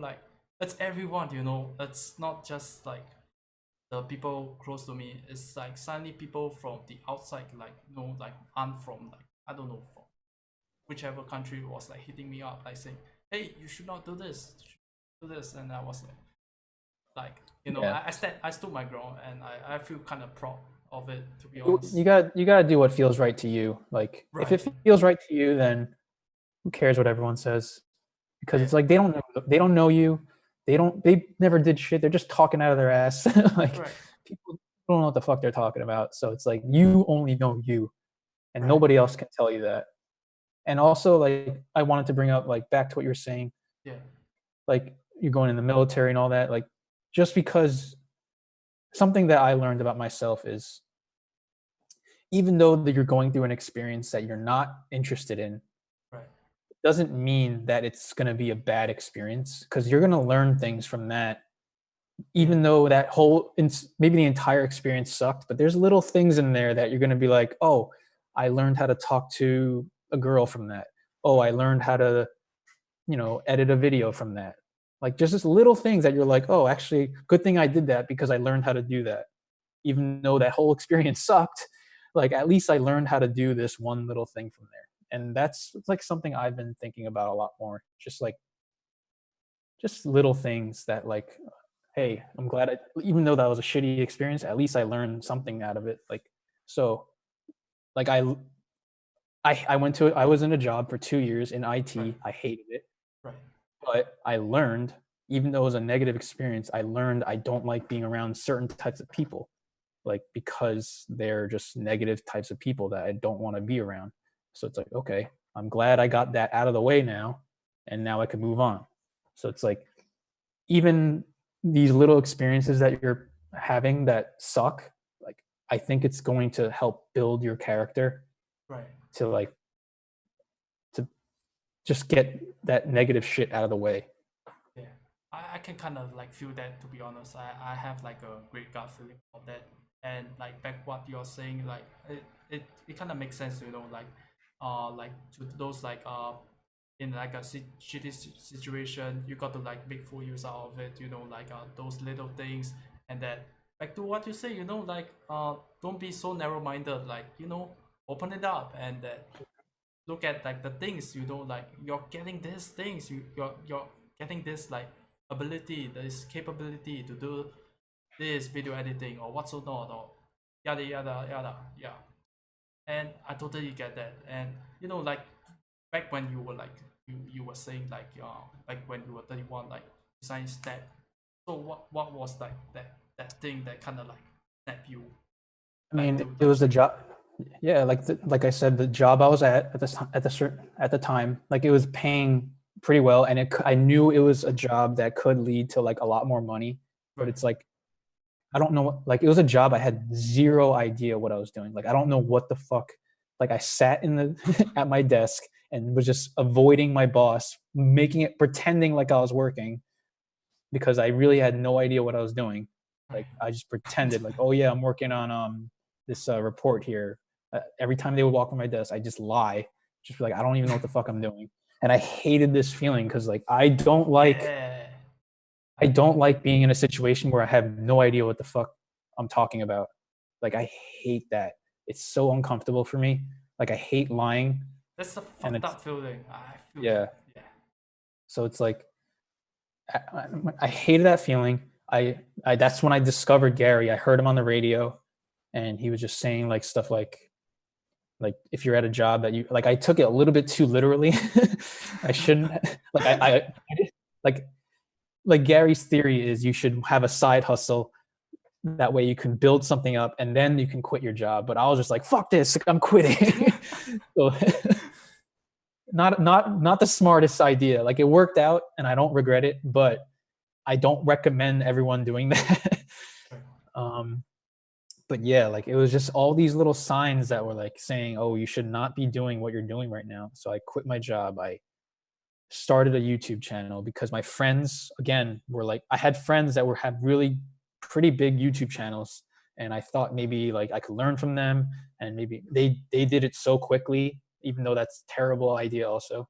like it's everyone. It's not just like the people close to me. It's like suddenly people from the outside, like like aunt from like I don't know from whichever country was like hitting me up, like saying, "Hey, you should not do this, you should do this," and I was like, Yeah. I stood my ground, and I feel kind of proud of it, to be You honest. you got you got to do what feels right to you. Like if Right? it feels right to you, then who cares what everyone says? Because Yeah. it's like they don't know you. They never did shit. They're just talking out of their ass. Like Right. people don't know what the fuck they're talking about. So it's like you only know you, and Right. nobody else can tell you that. And also, like I wanted to bring up, like back to what you were saying, Yeah. like you're going in the military and all that. Like just because something that I learned about myself is even though that you're going through an experience that you're not interested in, Right. doesn't mean that it's going to be a bad experience because you're going to learn things from that. Yeah. Even though that whole maybe the entire experience sucked, but there's little things in there that you're going to be like, oh, I learned how to talk to a girl from that. Oh, I Right. learned how to edit a video from that. Like just this little things that you're like, oh, actually good thing I did that because I learned how to do that. Even though that whole experience sucked, like at least I learned how to do this one little thing from there. And that's like something I've been thinking about a lot more. Just little things that, like, Right. hey, I'm glad even though that was a shitty experience, at least I learned something out of it. Like so like I went to it. I was in a job for 2 years in Right. IT. I hated it, Right. but I learned, even though it was a negative experience, I learned I don't like being around certain types of people, like because they're just negative types of people that I don't want to be around. So it's like, okay, I'm glad I got that out of the way now, and now I can move on. So it's like even these little experiences that you're having that suck, like I think it's going to help build your character Right. to like to just get that negative shit out of the way. Yeah, I can kind of like feel that, to be honest. I have like a great gut feeling of that. And like back what you're saying, like it kind of makes sense, like to those like in like a shitty situation, you got to like make full use out of it, like those little things. And that back to what you say, like don't be so narrow minded, like open it up, and that look at like the things, like you're getting these things, you're getting this like ability, this capability to do this video editing or what's not, or yada yada yada, yeah. And I totally get that. And like back when you were like you were saying like like when you were 31, like science step. So what was like that thing that kind of like snap you I back mean, to it was those the things? job. Yeah, like I said, the job I was at the time, like it was paying pretty well, and I knew it was a job that could lead to like a lot more money. But Right. it's like I don't know like it was a job I had zero idea what I was doing. Like I don't know what the fuck. Like I sat in the at my desk and was just avoiding my boss, making it pretending like I was working because I really had no idea what I was doing. Right. Like I just pretended like, oh yeah, I'm working on this report here. Every time they would walk on my desk, I just lie, just be like, I don't even know what the fuck I'm doing. And I hated this feeling because like Yeah. I don't like being in a situation where I have no idea what the fuck I'm talking about. Like I hate that. It's so uncomfortable for me. Like I hate lying, That's a and fucked it's up feeling. I feel yeah. that. Yeah. So it's like I hated that feeling. I that's when I discovered Gary. I heard him on the radio, and he was just saying like stuff like if you're at a job that you like. I took it a little bit too literally. I shouldn't like I like like Gary's theory is you should have a side hustle. That way you can build something up and then you can quit your job. But I was just like, fuck this, I'm quitting. So not the smartest idea. Like it worked out and I don't regret it, but I don't recommend everyone doing that. um, but yeah, like it was just all these little signs that were like saying, "Oh, you should not be doing what you're doing right now." So I quit my job. I started a YouTube channel because my friends, again, were like, I had friends that were had really pretty big YouTube channels, and I thought maybe like I could learn from them, and maybe they did it so quickly, even though that's a terrible idea also.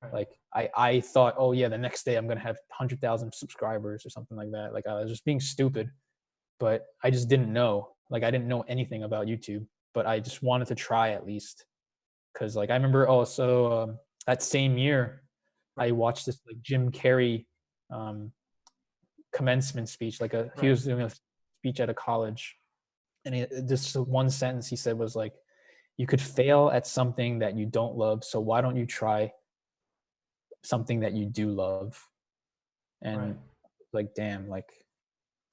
Right. Like I thought, oh yeah, the next day I'm gonna have 100,000 subscribers or something like that. Like I was just being stupid, but I just didn't know. Like I didn't know anything about YouTube, but I just wanted to try at least. Cause like I remember also that same year, I Right. watched this like Jim Carrey um, commencement speech. Like he Right. was doing a speech at a college, and just one sentence he said was like, "You could fail at something that you don't love, so why don't you try something that you do love?" Right. And like damn, like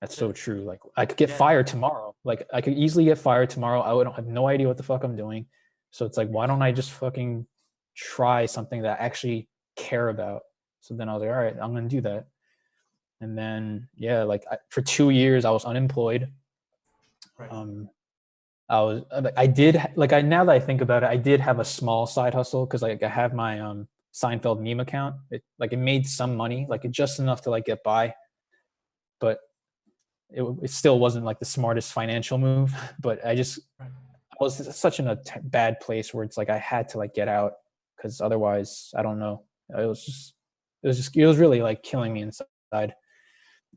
that's so That, true. Like I could get yeah. fired tomorrow. Like I could easily get fired tomorrow. I would have no idea what the fuck I'm doing. So it's like, why don't I just fucking try something that I actually care about? So then I was like, all right, I'm gonna do that. And then yeah, like for 2 years I was unemployed. Right. Um, I did like I now that I think about it, I did have a small side hustle because like I have my Seinfeld meme account. It made some money, like just enough to like get by, but it still wasn't like the smartest financial move. But Right. I was such in a bad place where it's like I had to like get out because otherwise I don't know. It was really like killing me inside.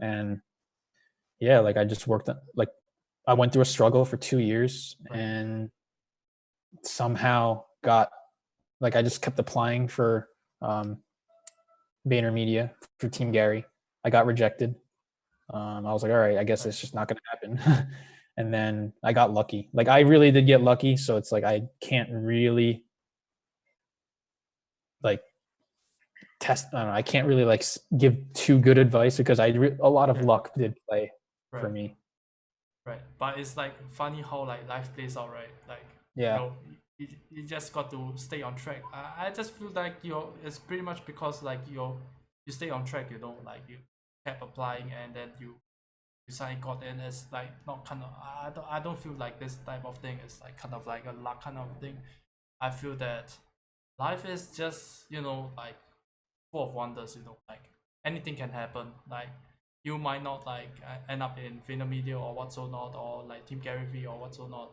And yeah, like I just worked like I went through a struggle for 2 years Right. and somehow got like I just kept applying for um VaynerMedia for Team Gary. I got rejected. I was like, all right, I guess Right. it's just not gonna happen. And then I got lucky. Like I really did get lucky. So it's like I can't really like test. I don't know. I can't really like give too good advice because a lot of Yeah. luck did play for Right. me. Right. But it's like funny how like life plays out, right? Like, you Yeah, know, you just got to stay on track. I just feel like it's pretty much because like you stay on track, like you kept applying and then you suddenly got in. It's like not kind of I don't feel like this type of thing is like kind of like a luck kind of thing. I feel that life is just, like full of wonders, like anything can happen. Like you might not like end up in VaynerMedia or what's so not, or like Team Gary V or what's so not.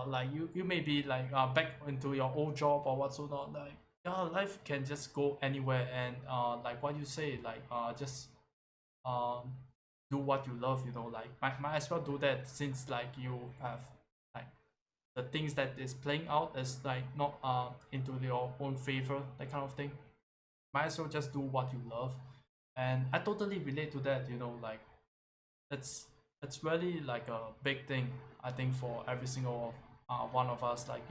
Like you may be like back into your old job or what's so not. Like yeah, life can just go anywhere, and like what you say, like just um do what you love. Like might as well do that, since like you have like the things that is playing out is like not into your own favor, that kind of thing. Might as well just do what you love. And I totally relate to that. Like it's it's really like a big thing, I think, for every single one of us. Like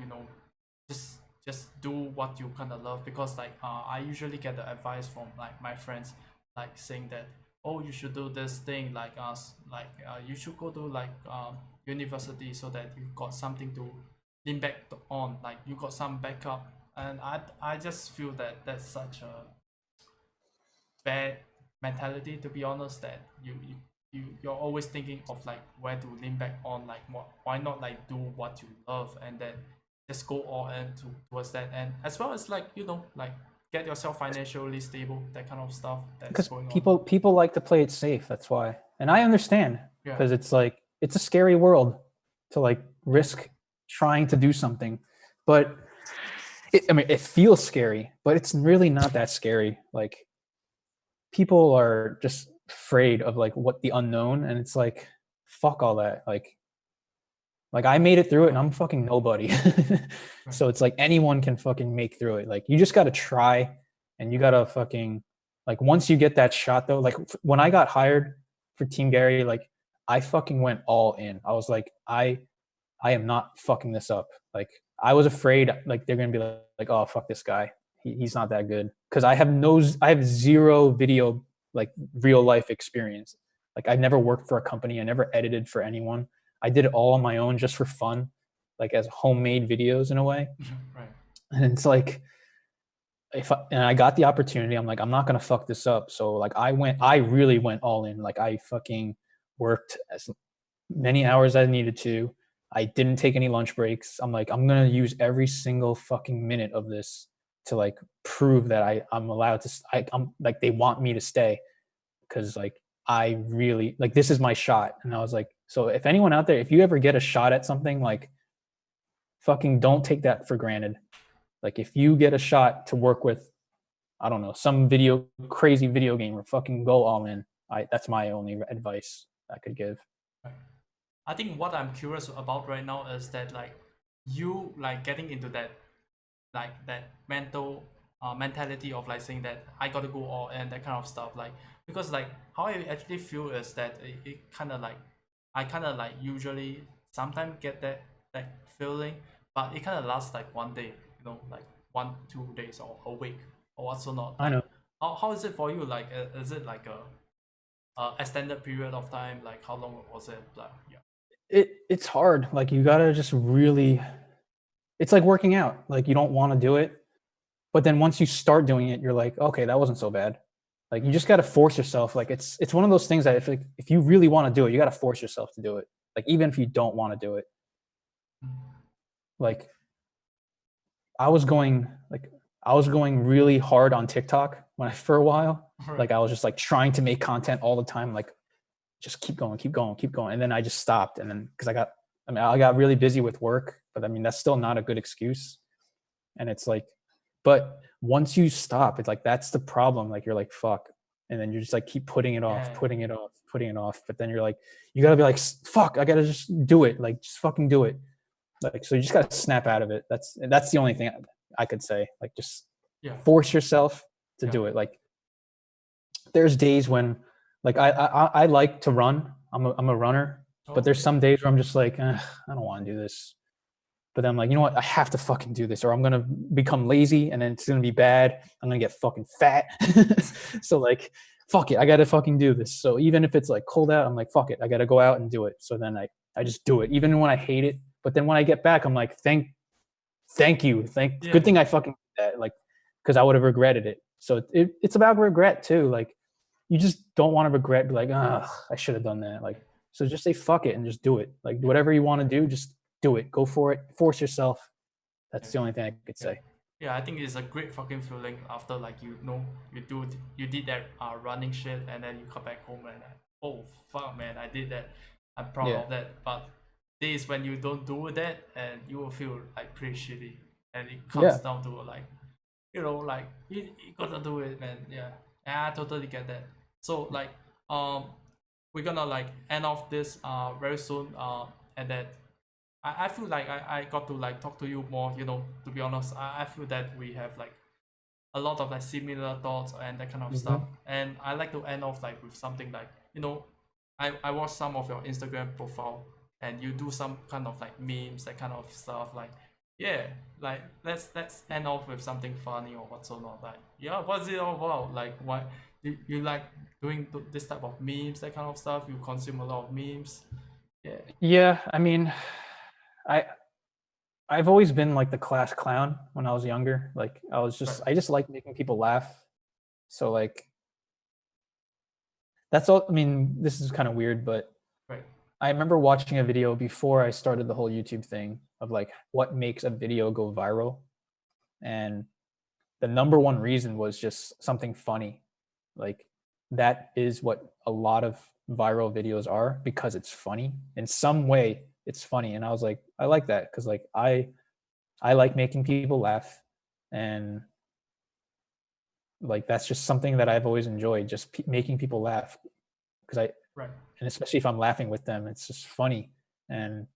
just do what you kind of love, because like I usually get the advice from like my friends, like saying that, oh, you should do this thing, like us, like you should go to like university, so that you got something to lean back on, like you got some backup. And I just feel that that's such a bad mentality, to be honest, that you're always thinking of like where to lean back on, like why not like do what you love, and then just go all in towards that, and as well as like like get yourself financially stable, that kind of stuff that's because going on. people like to play it safe. That's why, and I understand Yeah. because it's like it's a scary world to like risk trying to do something. But it feels scary, but it's really not that scary. Like people are just afraid of like what the unknown, and it's like fuck all that. Like I made it through it and I'm fucking nobody. Right. So it's like anyone can fucking make through it. Like you just got to try and you got to fucking like once you get that shot though, like when I got hired for Team Gary, like I fucking went all in. I was like I am not fucking this up. Like I was afraid like they're going to be like oh fuck this guy. He's not that good cuz I have zero video like real life experience. Like I never worked for a company, I never edited for anyone. I did it all on my own just for fun, like as homemade videos in a way. Right. And it's like, and I got the opportunity, I'm like, I'm not gonna fuck this up. So like, I really went all in. Like I fucking worked as many hours as I needed to. I didn't take any lunch breaks. I'm like, I'm gonna use every single fucking minute of this to like prove that I'm allowed to. I'm like, they want me to stay because like I really like this is my shot. And I was like, so if anyone out there, if you ever get a shot at something, like fucking don't take that for granted. Like if you get a shot to work with, I don't know, some crazy video gamer, fucking go all in. That's my only advice I could give. Right. I think what I'm curious about right now is that like you like getting into that like that mentality of like saying that I gotta go all and that kind of stuff like because like how I actually feel is that it kind of like I kind of like usually sometimes get that feeling but it kind of lasts like one day like 1 2 days or a week or what's not I like know how is it for you like is it like a extended period of time like how long was it like yeah. it's hard. Like you gotta just really. It's like working out. Like you don't want to do it, but then once you start doing it, you're like, okay, that wasn't so bad. Like you just got to force yourself. Like it's one of those things that if you really want to do it, you got to force yourself to do it. Like even if you don't want to do it. Like I was going like I was going really hard on TikTok for a while. Right. Like I was just like trying to make content all the time. Like just keep going, keep going, keep going. And then I just stopped. And then because I got really busy with work, but I mean that's still not a good excuse. And it's like, but once you stop, it's like that's the problem. Like you're like fuck, and then you just like keep putting it off, Yeah. putting it off, putting it off. But then you're like, you gotta be like fuck, I gotta just do it. Like just fucking do it. Like so, you just gotta snap out of it. That's the only thing I could say. Like just Yeah. force yourself to Yeah. do it. Like there's days when like I like to run. I'm a runner, but there's Okay. some days where I'm just like I don't want to do this. But then I'm like, you know what? I have to fucking do this, or I'm gonna become lazy, and then it's gonna be bad. I'm gonna get fucking fat. So like, fuck it, I gotta fucking do this. So even if it's like cold out, I'm like, fuck it, I gotta go out and do it. So then I just do it, even when I hate it. But then when I get back, I'm like, thank you, Yeah. good thing I fucking did that, like, because I would have regretted it. So it's about regret too. Like, you just don't want to regret, be like, ah, I should have done that. Like, so just say fuck it and just do it. Like, whatever you want to do, just do it. Go for it. Force yourself. Yeah. That's the only thing I could Yeah. say. Yeah, I think it's a great fucking feeling after like you did that running shit and then you come back home and oh fuck man I did that I'm proud Yeah. of that but days when you don't do that and you will feel like pretty shitty and it comes Yeah. down to like like you gotta do it man yeah and I totally get that so like um we're gonna like end off this very soon and then I feel like I got to like talk to you more, to be honest. I feel that we have like a lot of like similar thoughts and that kind of stuff. Mm-hmm. And I like to end off like with something like, I watched some of your Instagram profile and you do some kind of like memes, that kind of stuff. Like, yeah, like let's end off with something funny or whatsoever. Like, yeah, what's it all about? Like, why you like doing this type of memes, that kind of stuff? You consume a lot of memes. Yeah. Yeah. I mean, I I've always been like the class clown when I was younger. Like Right. I just like making people laugh. So like that's all. I mean, this is kind of weird, but Right. I remember watching a video before I started the whole YouTube thing of like what makes a video go viral. And the number one reason was just something funny. Like that is what a lot of viral videos are because it's funny in some way. it's funny. And I was like, I like that because like I like making people laugh, and like that's just something that I've always enjoyed, just making people laugh because I Right. and especially if I'm laughing with them, it's just funny. And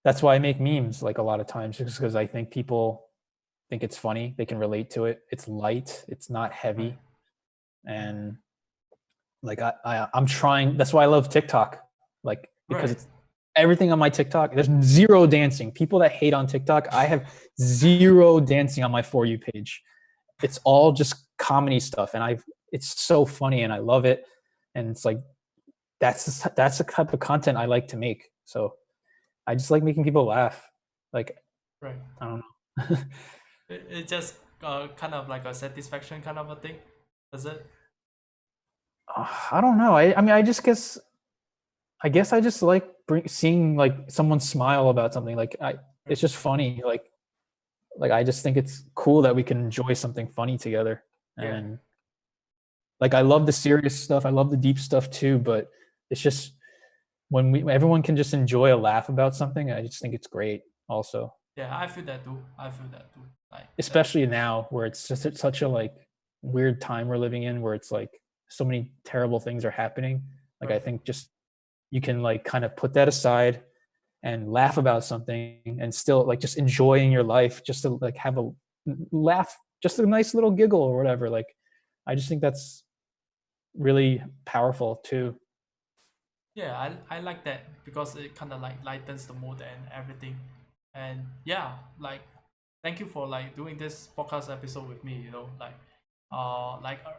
that's why I make memes like a lot of times, just because I think people think it's funny, they can relate to it. It's light, it's not Right. heavy, Right. and like I'm trying. That's why I love TikTok, like because Right. it's everything on my TikTok. There's zero dancing. People that hate on TikTok, I have zero dancing on my For You page. It's all just comedy stuff, and it's so funny, and I love it. And it's like that's the type of content I like to make. So I just like making people laugh. Like Right. I don't know. It just kind of like a satisfaction kind of a thing, is it? I don't know. I mean, I guess I just like seeing like someone smile about something. Like it's Right. just funny. Like I just think it's cool that we can enjoy something funny together. Yeah. And like I love the serious stuff. I love the deep stuff too. But it's just when everyone can just enjoy a laugh about something, I just think it's great. Also, Yeah, I feel that too. I feel that too. Like that. especially now where it's just it's such a like weird time we're living in, where it's like so many terrible things are happening. Like I Right. think just you can like kind of put that aside and laugh about something and still like just enjoying your life, just to like have a laugh, just a nice little giggle or whatever. Like I just think that's really powerful too. Yeah, I like that because it kind of like lightens the mood and everything. And yeah, like thank you for like doing this podcast episode with me, like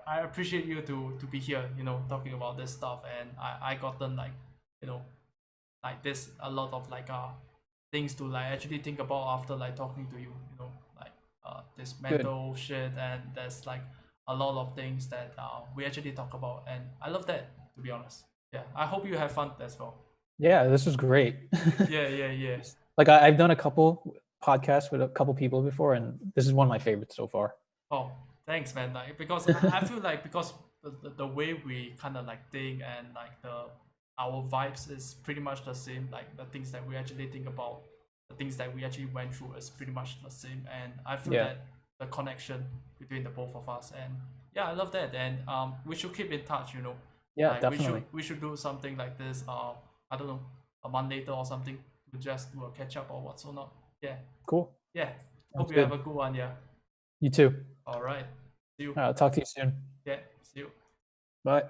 I appreciate you to be here, talking about this stuff. And I gotten like, you know, like there's a lot of like things to like actually think about after like talking to you, like this Good. mental shit. And there's like a lot of things that we actually talk about, and I love that, to be honest. Yeah, I hope you have fun as well. Yeah, this was great. Yeah, yeah, yeah. Like I've done a couple podcasts with a couple people before, and this is one of my favorites so far. Oh, thanks, man. Like because I feel like because the way we kind of like think, and like the our vibes is pretty much the same. Like the things that we actually think about, the things that we actually went through is pretty much the same. And I feel Yeah. that the connection between the both of us. And yeah, I love that. And we should keep in touch. Yeah, Like definitely. we should do something like this. I don't know, a month later or something, to just do a catch up or what's or not. Yeah, Cool. yeah. Sounds Hope you have good. a good one. Yeah. You too. All right. See you. Talk to you soon. Yeah. See you. Bye.